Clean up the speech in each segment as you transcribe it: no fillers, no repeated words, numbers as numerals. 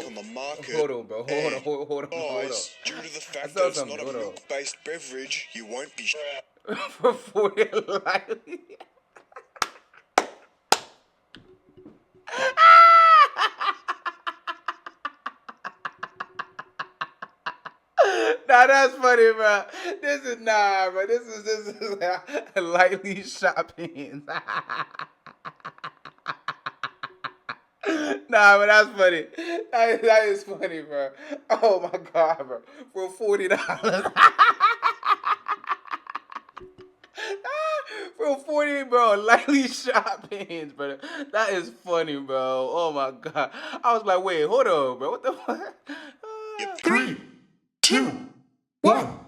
on the market. Hold on, bro. Hold on. Guys, due to the fact saw that it's something. not a Hold on. milk-based beverage, you won't be For 40 lightly. Nah, that's funny, bro. This is bro. This is lightly shopping. Nah, but that's funny. That is funny, bro. Oh my god, bro. For $40. For 40, bro, lightly shopping, bro. That is funny, bro. Oh my god. I was like, wait, hold on, bro. What the fuck? 3, 2, 1.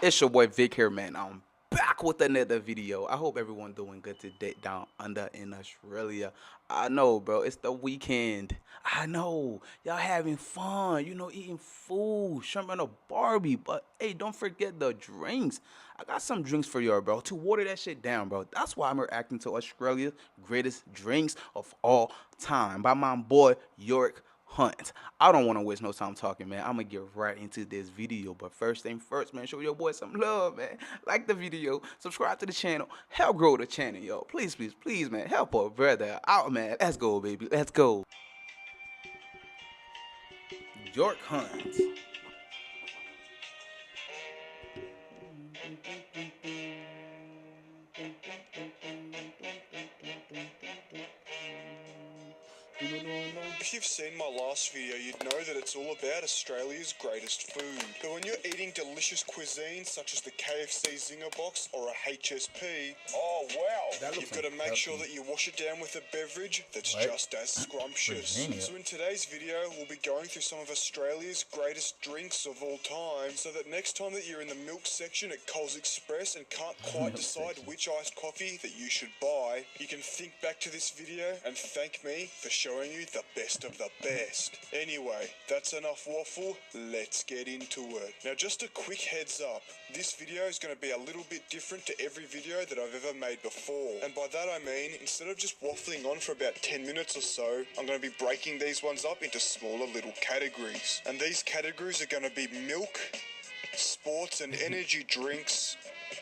It's your boy Vic here, man. I'm back with another video. I hope everyone doing good today down under in Australia. I know, bro. It's the weekend. I know. Y'all having fun. You know, eating food, shrimp and a Barbie. But, hey, don't forget the drinks. I got some drinks for y'all, bro, to water that shit down, bro. That's why I'm reacting to Australia's greatest drinks of all time by my boy, York Hunt. I don't want to waste no time talking, man. I'm gonna get right into this video, but first thing first, man, show your boy some love, man. Like the video, subscribe to the channel, help grow the channel, yo. Please, please, please, man, help our brother out, man. Let's go, baby. Let's go. York Hunt. If you've seen my last video, you'd know that it's all about Australia's greatest food. But when you're eating delicious cuisine such as the KFC Zinger Box or a HSP, oh wow, you've got to make sure that you wash it down with a beverage that's just as scrumptious. So in today's video, we'll be going through some of Australia's greatest drinks of all time, so that next time that you're in the milk section at Coles Express and can't quite decide which iced coffee that you should buy, you can think back to this video and thank me for showing you the best of the best. Anyway, that's enough waffle, let's get into it. Now just a quick heads up, this video is going to be a little bit different to every video that I've ever made before. And by that I mean, instead of just waffling on for about 10 minutes or so, I'm going to be breaking these ones up into smaller little categories. And these categories are going to be milk, sports and energy drinks,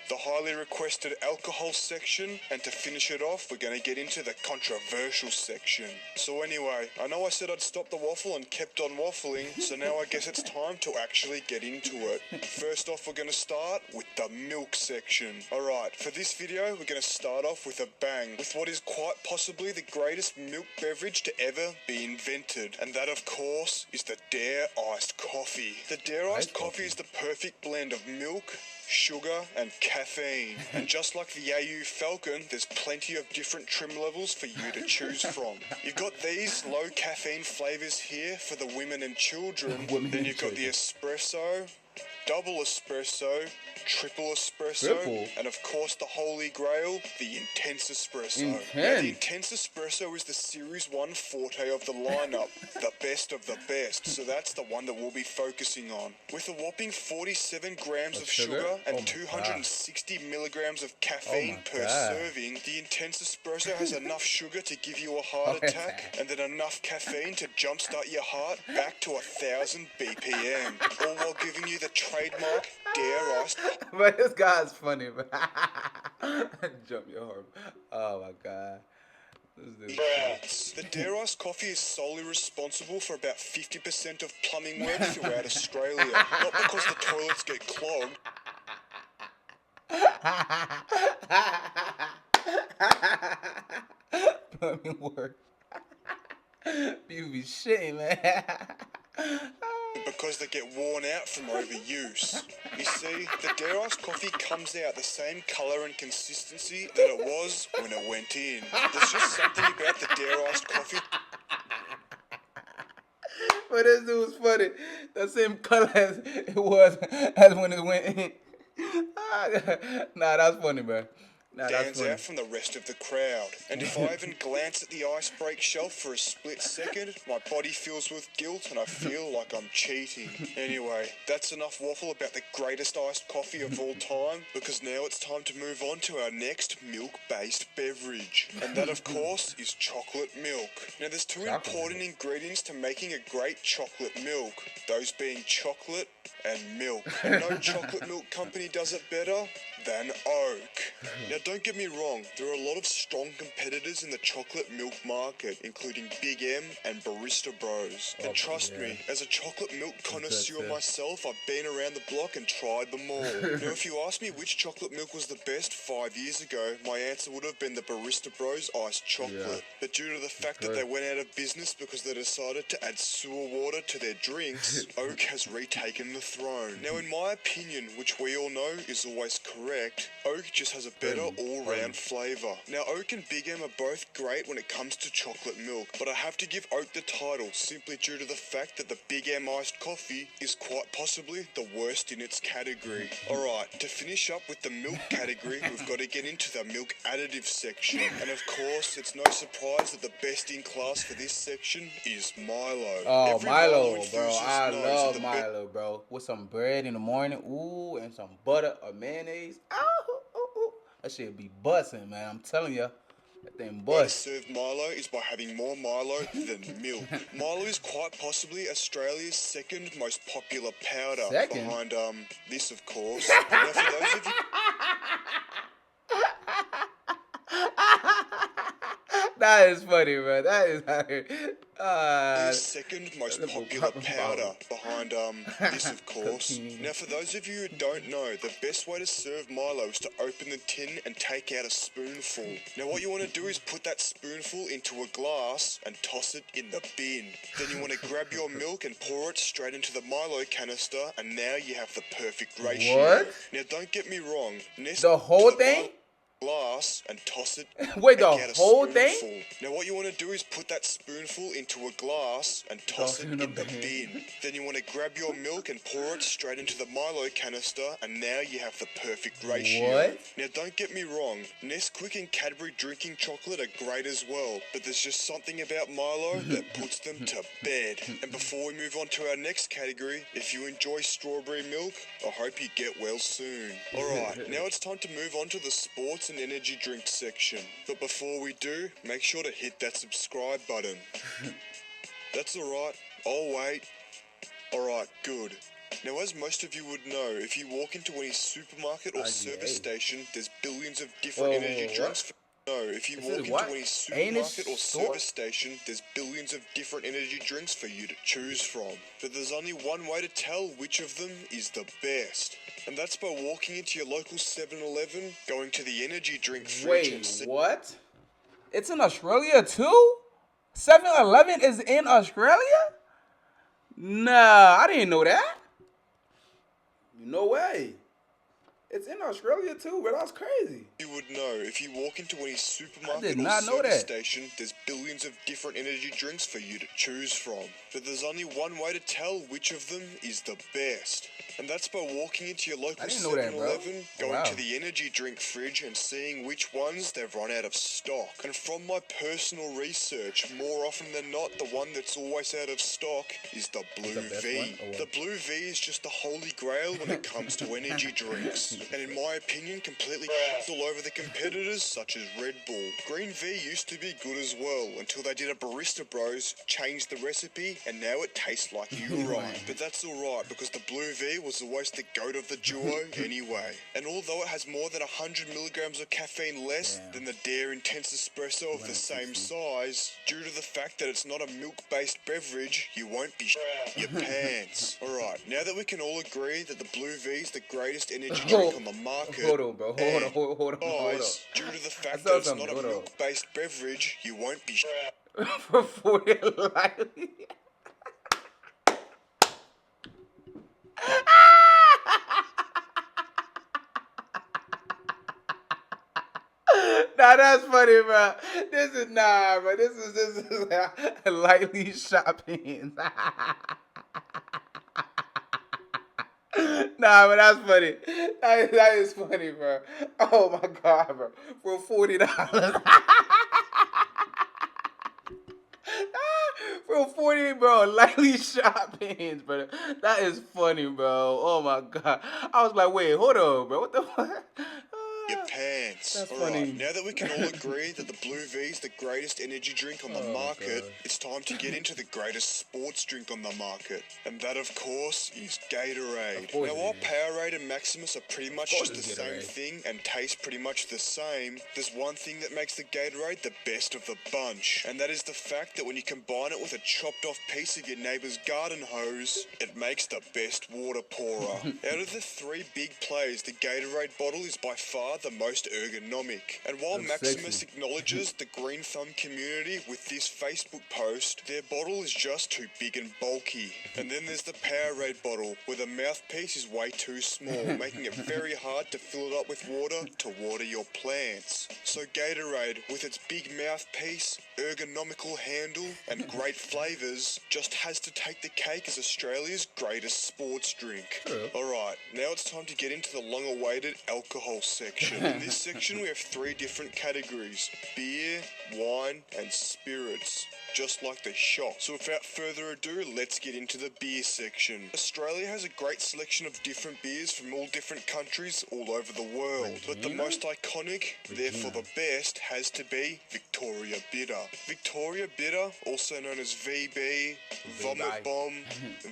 the highly requested alcohol section, and to finish it off, we're going to get into the controversial section. So anyway, I know I said I'd stop the waffle and kept on waffling, so now I guess it's time to actually get into it. First off, we're going to start with the milk section. Alright, for this video, we're going to start off with a bang, with what is quite possibly the greatest milk beverage to ever be invented. And that, of course, is the Dare Iced Coffee. The Dare Iced Coffee is the perfect blend of milk, sugar and caffeine, and just like the AU Falcon, there's plenty of different trim levels for you to choose from. You've got these low caffeine flavors here for the women and children. Then you've got the espresso, double espresso, triple espresso, and of course the holy grail, the intense espresso. Now, the intense espresso is the Series 1 forte of the lineup, the best of the best, so that's the one that we'll be focusing on. With a whopping 47 grams of sugar and 260 milligrams of caffeine per serving, the intense espresso has enough sugar to give you a heart attack, and then enough caffeine to jumpstart your heart back to 1,000 BPM, all while giving you the trademark Dare Iced. But this guy's funny, bro. Jump your heart. Oh my god. The Dare Iced Coffee is solely responsible for about 50% of plumbing work throughout Australia. Not because the toilets get clogged. Plumbing work. You be shitting, man. Because they get worn out from overuse. You see, the Dare Iced Coffee comes out the same colour and consistency that it was when it went in. There's just something about the Dare Iced Coffee. But this dude was funny. The same color as it was as when it went in. Nah, that's funny, bro. Nah, that's stands funny. out from the rest of the crowd. And if I even glance at the ice break shelf for a split second, my body fills with guilt and I feel like I'm cheating. Anyway, that's enough waffle about the greatest iced coffee of all time, because now it's time to move on to our next milk-based beverage. And that, of course, is chocolate milk. Now, there's two important ingredients to making a great chocolate milk, those being chocolate and milk. And no chocolate milk company does it better than Oak. Now, don't get me wrong, there are a lot of strong competitors in the chocolate milk market, including Big M and Barista Bros. And trust me, as a chocolate milk connoisseur myself, I've been around the block and tried them all. Now, if you asked me which chocolate milk was the best 5 years ago, my answer would have been the Barista Bros iced chocolate. But due to the fact that they went out of business because they decided to add sewer water to their drinks, Oak has retaken the throne. Now, in my opinion, which we all know is always correct, Oak just has a better all-round flavour. Now, Oak and Big M are both great when it comes to chocolate milk, but I have to give Oak the title simply due to the fact that the Big M iced coffee is quite possibly the worst in its category. Alright, to finish up with the milk category, we've got to get into the milk additives section. And of course, it's no surprise that the best in class for this section is Milo. Oh, Every Milo, bro. enthusiast I knows love that Milo, bro. With some bread in the morning, ooh, and some butter or mayonnaise. Ooh. That shit be busting, man. I'm telling you. That thing way to bust. serve Milo is by having more Milo than milk. Milo is quite possibly Australia's second most popular powder. Second? Behind, this of course. Now for those of you... That is funny, bro. That is hilarious. second most popular powder behind this of course. Now for those of you who don't know, the best way to serve Milo is to open the tin and take out a spoonful. Now what you want to do is put that spoonful into a glass and toss it in the bin. Then you want to grab your milk and pour it straight into the Milo canister, and now you have the perfect ratio. What? Now don't get me wrong, The whole thing? glass and toss it. Wait, the and get a whole spoonful. thing? Now what you want to do is put that spoonful into a glass and toss it in the bin. Then you want to grab your milk and pour it straight into the Milo canister, and now you have the perfect ratio. What? Now don't get me wrong, Nesquik and Cadbury drinking chocolate are great as well, but there's just something about Milo that puts them to bed. And before we move on to our next category, if you enjoy strawberry milk, I hope you get well soon. Alright, now it's time to move on to the sports and energy drink section. But before we do, make sure to hit that subscribe button. That's alright, I'll wait. Alright, good. Now, as most of you would know, if you walk into any supermarket or service station, there's billions of different energy drinks for... No, if you walk into any supermarket or service station, there's billions of different energy drinks for you to choose from. But there's only one way to tell which of them is the best. And that's by walking into your local 7-Eleven, going to the energy drink fridge and... Wait, what? It's in Australia too? 7-Eleven is in Australia? Nah, I didn't know that. No way. It's in Australia too, but that's crazy. You would know, if you walk into any supermarket did or not know service that. station, there's billions of different energy drinks for you to choose from. But there's only one way to tell which of them is the best. And that's by walking into your local I didn't know that, bro. 7-Eleven, going to the energy drink fridge and seeing which ones they've run out of stock. And from my personal research, more often than not, the one that's always out of stock is the Blue V. The Blue V is just the holy grail when it comes to energy drinks. And in my opinion, completely all over the competitors such as Red Bull. Green V used to be good as well, until they did a Barista Bros, changed the recipe, and now it tastes like urine. But that's alright, because the Blue V was always the goat of the duo anyway. And although it has more than 100 milligrams of caffeine less than the Dare Intense Espresso of the same size, due to the fact that it's not a milk-based beverage, you won't be your pants. Alright, now that we can all agree that the Blue V is the greatest energy drink on the market, Hold on, bro. Hold on. guys, due to the fact that it's not a milk-based beverage, you won't be For 40 lightly. Nah, that's funny, bro. This is bro. This is lightly shopping. Nah, but that's funny. That is funny, bro. Oh my god, bro. For $40. For 40, bro, lightly shot pins, bro. That is funny, bro. Oh my god. I was like, wait, hold on, bro. What the fuck? Your pants. That's Alright, funny. now that we can all agree that the Blue V is the greatest energy drink on the market, God. it's time to get into the greatest sports drink on the market. And that, of course, is Gatorade. Of course Now, it while is. Powerade and Maximus are pretty much course just the it's same Gatorade. thing and taste pretty much the same, there's one thing that makes the Gatorade the best of the bunch. And that is the fact that when you combine it with a chopped off piece of your neighbour's garden hose, it makes the best water pourer. Out of the three big players, the Gatorade bottle is by far the most ergonomic. And while That's Maximus sexy. acknowledges the green thumb community with this Facebook post, their bottle is just too big and bulky. And then there's the Powerade bottle, where the mouthpiece is way too small, making it very hard to fill it up with water to water your plants. So Gatorade, with its big mouthpiece, ergonomical handle, and great flavours, just has to take the cake as Australia's greatest sports drink. True. Alright, now it's time to get into the long-awaited alcohol section. In this section we have three different categories: beer, wine, and spirits, just like the shop. So without further ado, let's get into the beer section. Australia has a great selection of different beers from all different countries all over the world, but the most iconic, therefore the best, has to be Victoria Bitter. Victoria Bitter, also known as VB, Vomit Bomb,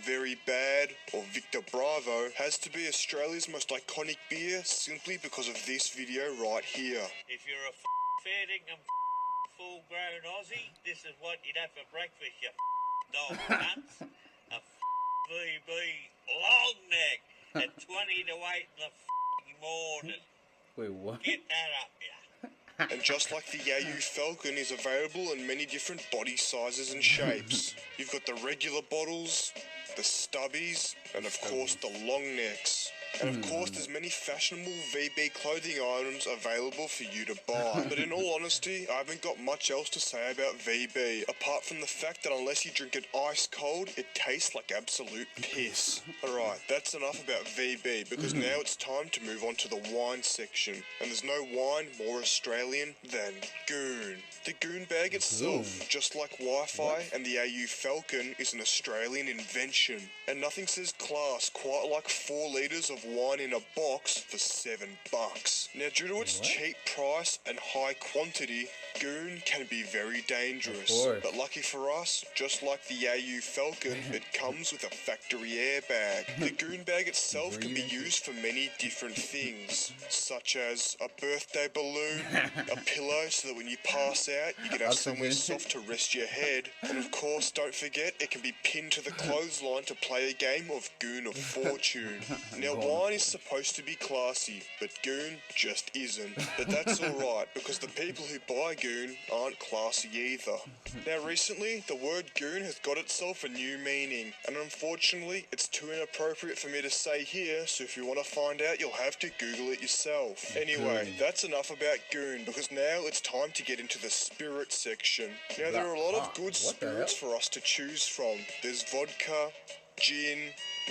Very Bad, or Victor Bravo, has to be Australia's most iconic beer simply because of this video right here. If you're a fair dinkum full-grown Aussie, this is what you'd have for breakfast, you dog nuts. A VB long neck at 20 to 8 in the morning. Wait, what? Get that up, yeah. And just like the AU Falcon is available in many different body sizes and shapes. You've got the regular bottles, the stubbies, and of course the long necks. And of course there's many fashionable VB clothing items available for you to buy. But in all honesty, I haven't got much else to say about VB, apart from the fact that unless you drink it ice cold, it tastes like absolute piss. Alright, that's enough about VB, because now it's time to move on to the wine section. And there's no wine more Australian than Goon. The Goon bag itself, just like Wi-Fi and the AU Falcon, is an Australian invention. And nothing says class quite like 4 litres of wine in a box for $7. Now, due to its cheap price and high quantity, Goon can be very dangerous. But lucky for us, just like the AU Falcon, it comes with a factory airbag. The Goon bag itself can be used for many different things, such as a birthday balloon, a pillow so that when you pass out, you can have somewhere soft to rest your head, and of course, don't forget, it can be pinned to the clothesline to play a game of Goon of Fortune. Now, wine is supposed to be classy, but Goon just isn't. But that's alright, because the people who buy Goon aren't classy either. Now recently, the word Goon has got itself a new meaning, and unfortunately, it's too inappropriate for me to say here, so if you want to find out, you'll have to Google it yourself. Anyway, that's enough about Goon, because now it's time to get into the spirit section. Now there are a lot of good spirits for us to choose from. There's vodka, gin,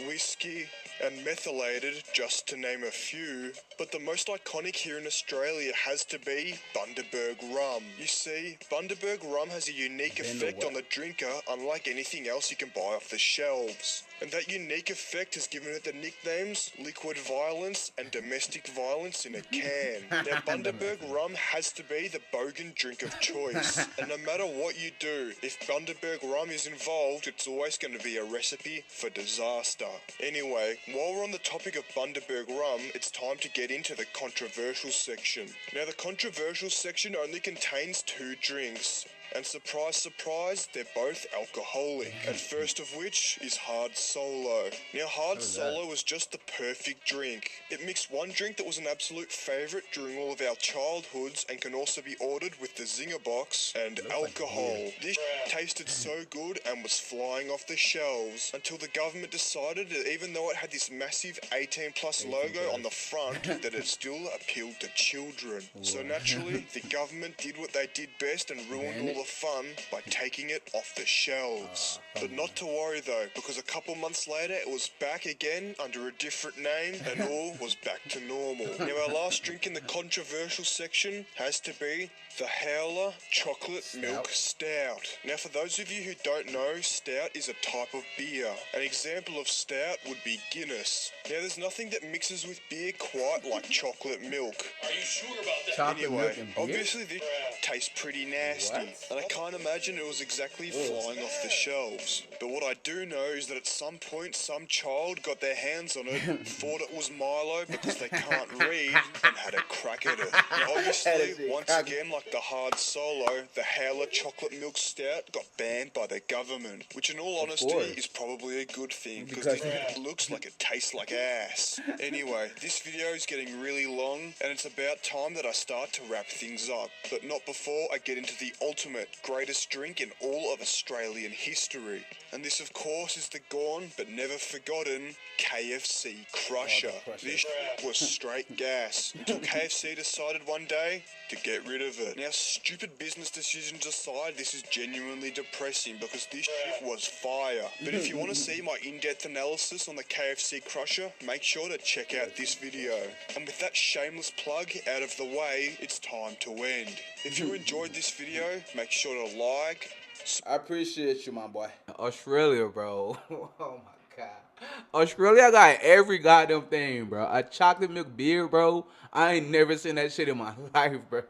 whiskey, and methylated, just to name a few, but the most iconic here in Australia has to be Bundaberg rum. You see, Bundaberg rum has a unique effect on the drinker unlike anything else you can buy off the shelves. And that unique effect has given it the nicknames Liquid Violence and Domestic Violence in a can. Now, Bundaberg rum has to be the bogan drink of choice. And no matter what you do, if Bundaberg rum is involved, it's always going to be a recipe for disaster. Anyway, while we're on the topic of Bundaberg rum, it's time to get into the controversial section. Now, the controversial section only contains 2 drinks. And surprise, surprise, they're both alcoholic. And first of which is Hard Solo. Now, Hard Solo was just the perfect drink. It mixed one drink that was an absolute favourite during all of our childhoods and can also be ordered with the Zinger box and alcohol. This tasted so good and was flying off the shelves until the government decided that even though it had this massive 18+ logo on the front, that it still appealed to children. So naturally, the government did what they did best and ruined all the fun by taking it off the shelves. But not to worry though, because a couple months later it was back again under a different name and all was back to normal. Now our last drink in the controversial section has to be the Howler Chocolate Milk Stout. Now for those of you who don't know, stout is a type of beer. An example of stout would be Guinness. Now there's nothing that mixes with beer quite like chocolate milk. Are you sure about that? Chocolate milk Anyway, and beer? obviously this tastes pretty nasty, and I can't imagine it was exactly flying off the shelves. But what I do know is that at some point some child got their hands on it, thought it was Milo because they can't read, and had a crack at it. Now obviously, once again, like the hard solo, the Howler Chocolate Milk Stout got banned by the government, which in all honesty is probably a good thing, because it looks like it tastes like ass. Anyway, this video is getting really long, and it's about time that I start to wrap things up, but not before I get into the ultimate greatest drink in all of Australian history. And this of course is the gone but never forgotten KFC Crusher. This was straight gas until KFC decided one day to get rid of it. Now stupid business decisions aside, this is genuinely depressing because this shit was fire. But if you want to see my in-depth analysis on the KFC Crusher, make sure to check out this video. And with that shameless plug out of the way, it's time to end. If you enjoyed this video, make sure to like. I appreciate you, my boy. Australia, bro. Oh my god. Australia got every goddamn thing, bro. A chocolate milk beer, bro. I ain't never seen that shit in my life, bro.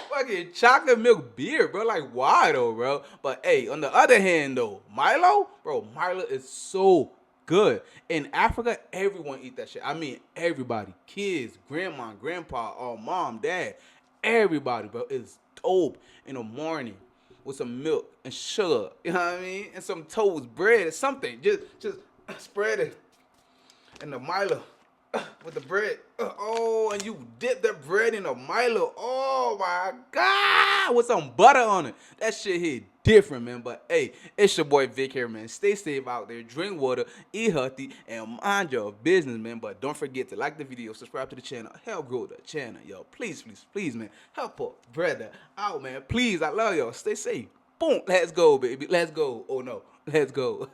Fucking chocolate milk beer, bro. Like, why though, bro? But hey, on the other hand though, Milo, bro, Milo is so good. In Africa, everyone eat that shit. I mean, everybody. Kids, grandma, grandpa, mom, dad. Everybody, bro. It's dope in the morning with some milk and sugar. You know what I mean? And some toast, bread or something. Just spread it in the Milo with the bread. Oh, and you dip that bread in the Milo. Oh my God, with some butter on it. That shit hit different, man. But hey, it's your boy Vic here, man. Stay safe out there, drink water, eat healthy, and mind your business, man. But don't forget to like the video, subscribe to the channel, help grow the channel, yo. Please, please, please, man. Help a brother out, man. Please, I love y'all. Stay safe. Boom. Let's go, baby. Let's go. Oh no. Let's go.